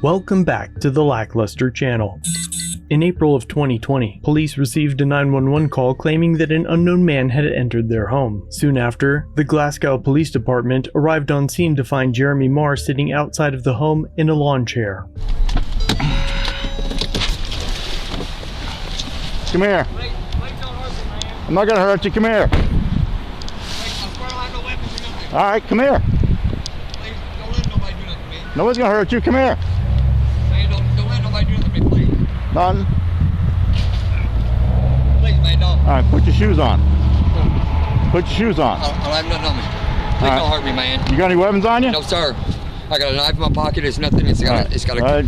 Welcome back to the LackLuster channel. In April of 2020, police received a 911 call claiming that an unknown man had entered their home. Soon after, the Glasgow Police Department arrived on scene to find Jeremy Marr sitting outside of the home in a lawn chair. Come here. I'm not gonna hurt you, come here. Alright, come here. Nobody's gonna hurt you, come here. Don't let nobody do nothing to me, please. Nothing. Please, man, don't. Alright, put your shoes on. Put your shoes on. I don't have nothing on me. Please don't hurt me, man. You got any weapons on you? No, sir. I got a knife in my pocket. It's nothing. It's got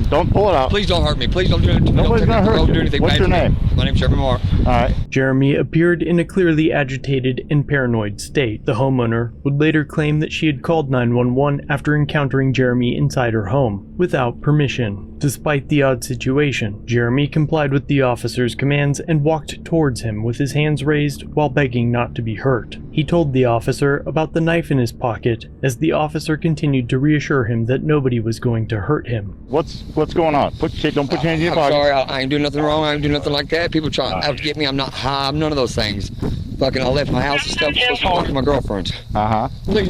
don't pull it out. Please don't hurt me. Please don't do anything. Nobody's gonna hurt you. Do anything What's bad your to name? Me. My name's Jeremy Marr. Alright. Jeremy appeared in a clearly agitated and paranoid state. The homeowner would later claim that she had called 911 after encountering Jeremy inside her home, without permission. Despite the odd situation, Jeremy complied with the officer's commands and walked towards him with his hands raised while begging not to be hurt. He told the officer about the knife in his pocket as the officer continued to reassure him that nobody was going to hurt him. What's going on? Don't put your hands in your pocket. I'm sorry. I ain't doing nothing wrong. I ain't doing nothing like that. People try out to get me. I'm not high. I'm none of those things. Fucking, I left my house and stuff. I'm supposed to talk to my girlfriend. Please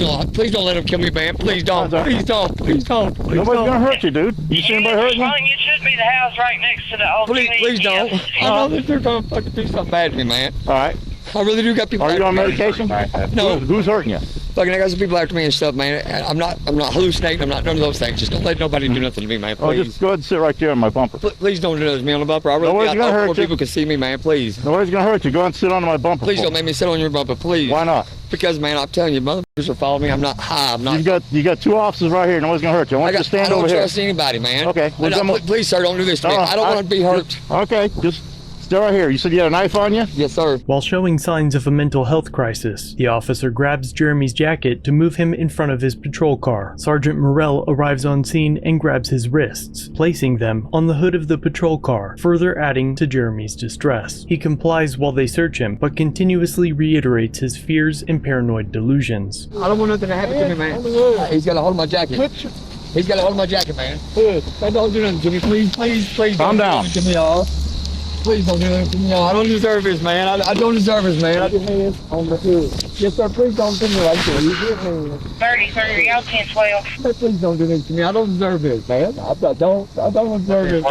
don't let him kill me, man. Please don't. Please don't. Please don't. Nobody's gonna hurt you, dude. You see anybody hurting you? It should be the house right next to the old Please don't. I know that they're gonna fucking do something bad to me, man. Alright. I really do got people. Are you on medication? No. Who's hurting you? Fucking, I got some people after me and stuff, man. I'm not hallucinating. I'm not none of those things. Just don't let nobody do nothing to me, man. Please. Oh, just go ahead and sit right there on my bumper. Please don't do nothing to me on the bumper. I really got more people can see me, man. Please. Nobody's gonna hurt you. Go ahead and sit on my bumper. Please don't make me sit on your bumper, please. Why not? Because, man, I'm telling you, motherfuckers are following me. I'm not high. I'm not. You got two officers right here. Nobody's gonna hurt you. I want you to stand over here. I don't trust anybody, man. Okay. Please, sir, don't do this to me. I don't want to be hurt. Okay. Just stay right here. You said you had a knife on you? Yes, sir. While showing signs of a mental health crisis, the officer grabs Jeremy's jacket to move him in front of his patrol car. Sergeant Morrell arrives on scene and grabs his wrists, placing them on the hood of the patrol car, further adding to Jeremy's distress. He complies while they search him, but continuously reiterates his fears and paranoid delusions. I don't want nothing to happen to me, man. He's got a hold of my jacket. He's got a hold of my jacket, man. Don't do nothing to me, please. Calm down. To me, y'all. Please don't do anything to me. I don't deserve this, man. I don't deserve this, man. I hands on the hood. Yes, sir. Please don't do me like that. You get me. 30, y'all 10-12. Please don't do this to me. I don't deserve this, man. I don't deserve it.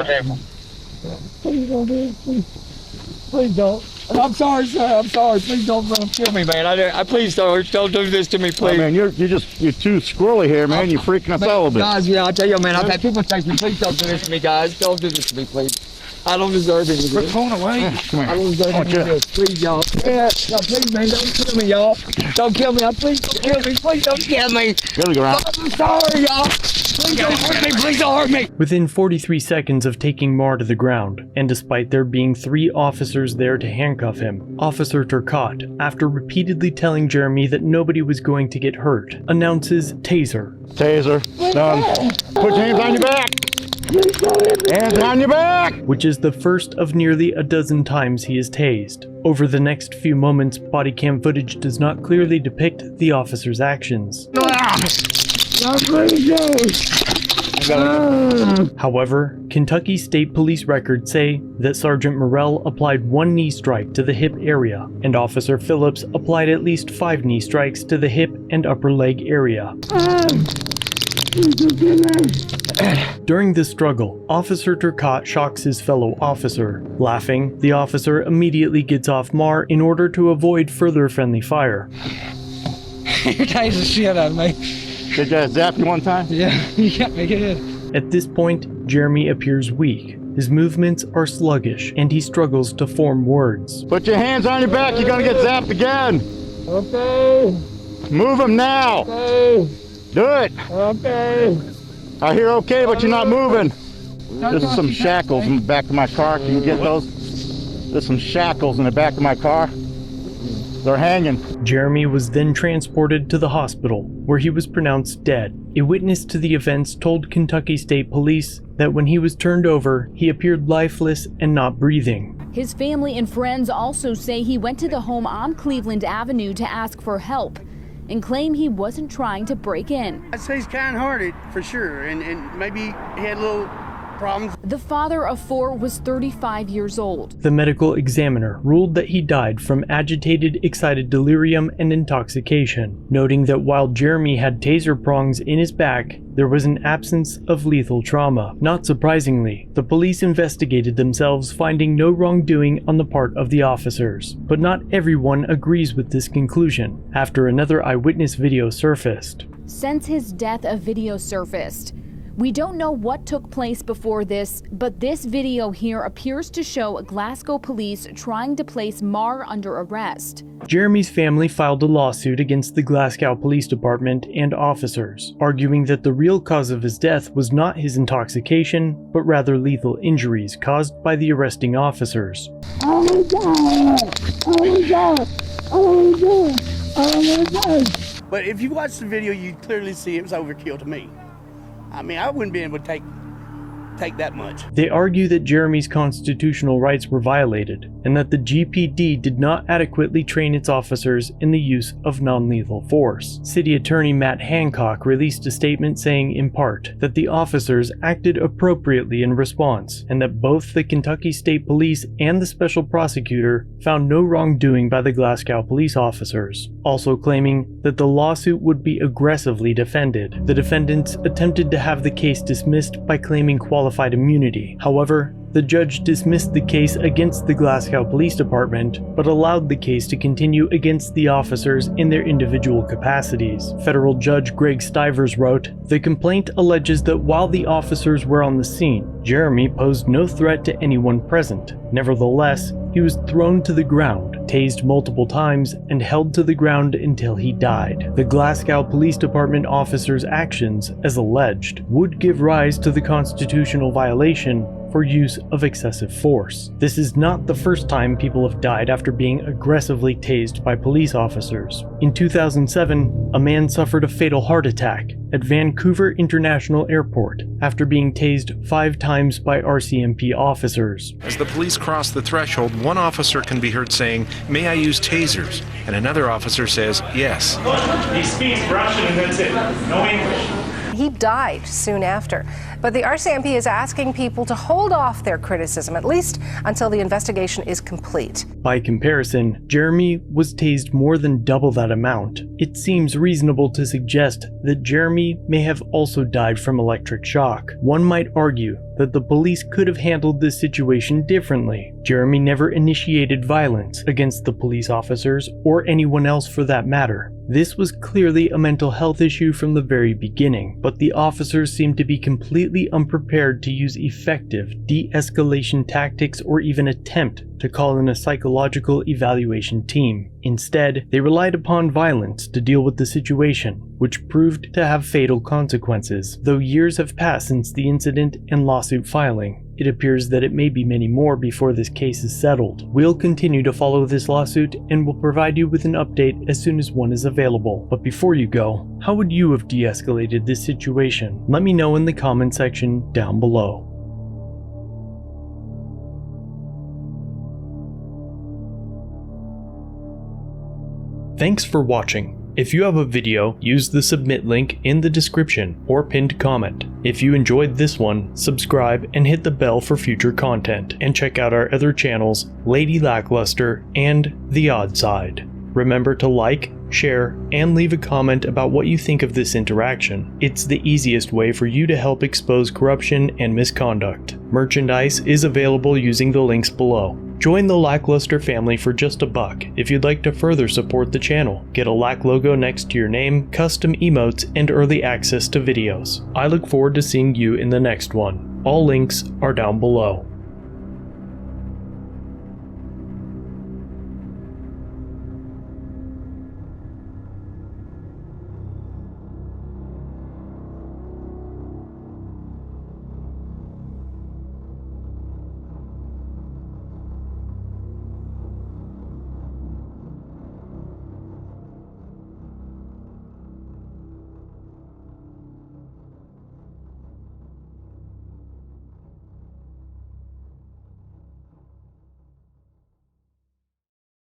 Please don't do it. Please don't. I'm sorry, sir. I'm sorry. Please don't kill me, man. I please don't do this to me, please. Oh, man, you're too squirrely here, man. You're freaking us out a little bit. Guys, yeah, I'll tell you, man. I've had people text me. Please don't do this to me, guys. Don't do this to me, please. I don't deserve it. Quit pulling away. Come here. I don't deserve any of this. Please, y'all. Yeah, no, please, man, don't kill me, y'all. Don't kill me. Please don't kill me. Please don't kill me. Go around. I'm sorry, y'all. Please don't hurt me. Please don't hurt me. Within 43 seconds of taking Marr to the ground, and despite there being 3 officers there to handcuff him, Officer Turcotte, after repeatedly telling Jeremy that nobody was going to get hurt, announces Taser. Taser. Done. Put your hands on your back. Hands on your back! Which is the first of nearly a dozen times he is tased. Over the next few moments, body cam footage does not clearly depict the officer's actions. However, Kentucky State Police records say that Sergeant Morrell applied 1 knee strike to the hip area, and Officer Phillips applied at least 5 knee strikes to the hip and upper leg area. During this struggle, Officer Turcotte shocks his fellow officer. Laughing, the officer immediately gets off Marr in order to avoid further friendly fire. You tased the shit out of me. Did you zap you one time? Yeah, you got me good. At this point, Jeremy appears weak. His movements are sluggish, and he struggles to form words. Put your hands on your back, you're gonna get zapped again. Okay. Move them now. Okay. Do it. Okay. I hear okay, but you're not moving. There's some shackles in the back of my car. Can you get those? There's some shackles in the back of my car. They're hanging. Jeremy was then transported to the hospital, where he was pronounced dead. A witness to the events told Kentucky State Police that when he was turned over, he appeared lifeless and not breathing. His family and friends also say he went to the home on Cleveland Avenue to ask for help and claim he wasn't trying to break in. I'd say he's kind-hearted for sure, and maybe he had a little problems. The father of 4 was 35 years old. The medical examiner ruled that he died from agitated, excited delirium and intoxication, noting that while Jeremy had taser prongs in his back, there was an absence of lethal trauma. Not surprisingly, the police investigated themselves, finding no wrongdoing on the part of the officers. But not everyone agrees with this conclusion, after another eyewitness video surfaced. Since his death, a video surfaced. We don't know what took place before this, but this video here appears to show Glasgow police trying to place Marr under arrest. Jeremy's family filed a lawsuit against the Glasgow Police Department and officers, arguing that the real cause of his death was not his intoxication, but rather lethal injuries caused by the arresting officers. But if you watch the video, you clearly see it was overkill to me. I mean, I wouldn't be able to take that much. They argue that Jeremy's constitutional rights were violated, and that the GPD did not adequately train its officers in the use of non-lethal force. City Attorney Matt Hancock released a statement saying, in part, that the officers acted appropriately in response, and that both the Kentucky State Police and the special prosecutor found no wrongdoing by the Glasgow police officers, also claiming that the lawsuit would be aggressively defended. The defendants attempted to have the case dismissed by claiming qualified immunity. However, the judge dismissed the case against the Glasgow Police Department, but allowed the case to continue against the officers in their individual capacities. Federal Judge Greg Stivers wrote, "The complaint alleges that while the officers were on the scene, Jeremy posed no threat to anyone present. Nevertheless, he was thrown to the ground, tased multiple times, and held to the ground until he died. The Glasgow Police Department officers' actions, as alleged, would give rise to the constitutional violation for use of excessive force. This is not the first time people have died after being aggressively tased by police officers. In 2007, a man suffered a fatal heart attack at Vancouver International Airport after being tased 5 times by RCMP officers. As the police cross the threshold, one officer can be heard saying, "May I use tasers?" And another officer says, "Yes." He speaks Russian and that's it. No English. He died soon after. But the RCMP is asking people to hold off their criticism, at least until the investigation is complete. By comparison, Jeremy was tased more than double that amount. It seems reasonable to suggest that Jeremy may have also died from electric shock. One might argue that the police could have handled this situation differently. Jeremy never initiated violence against the police officers or anyone else for that matter. This was clearly a mental health issue from the very beginning, but the officers seemed to be completely unprepared to use effective de-escalation tactics or even attempt to call in a psychological evaluation team. Instead, they relied upon violence to deal with the situation, which proved to have fatal consequences. Though years have passed since the incident and lawsuit filing, it appears that it may be many more before this case is settled. We'll continue to follow this lawsuit and will provide you with an update as soon as one is available. But before you go, how would you have de-escalated this situation? Let me know in the comment section down below. Thanks for watching. If you have a video, use the submit link in the description or pinned comment. If you enjoyed this one, subscribe and hit the bell for future content, and check out our other channels, Lady LackLuster and The Odd Side. Remember to like, share, and leave a comment about what you think of this interaction. It's the easiest way for you to help expose corruption and misconduct. Merchandise is available using the links below. Join the LackLuster family for just $1 if you'd like to further support the channel. Get a Lack logo next to your name, custom emotes, and early access to videos. I look forward to seeing you in the next one. All links are down below.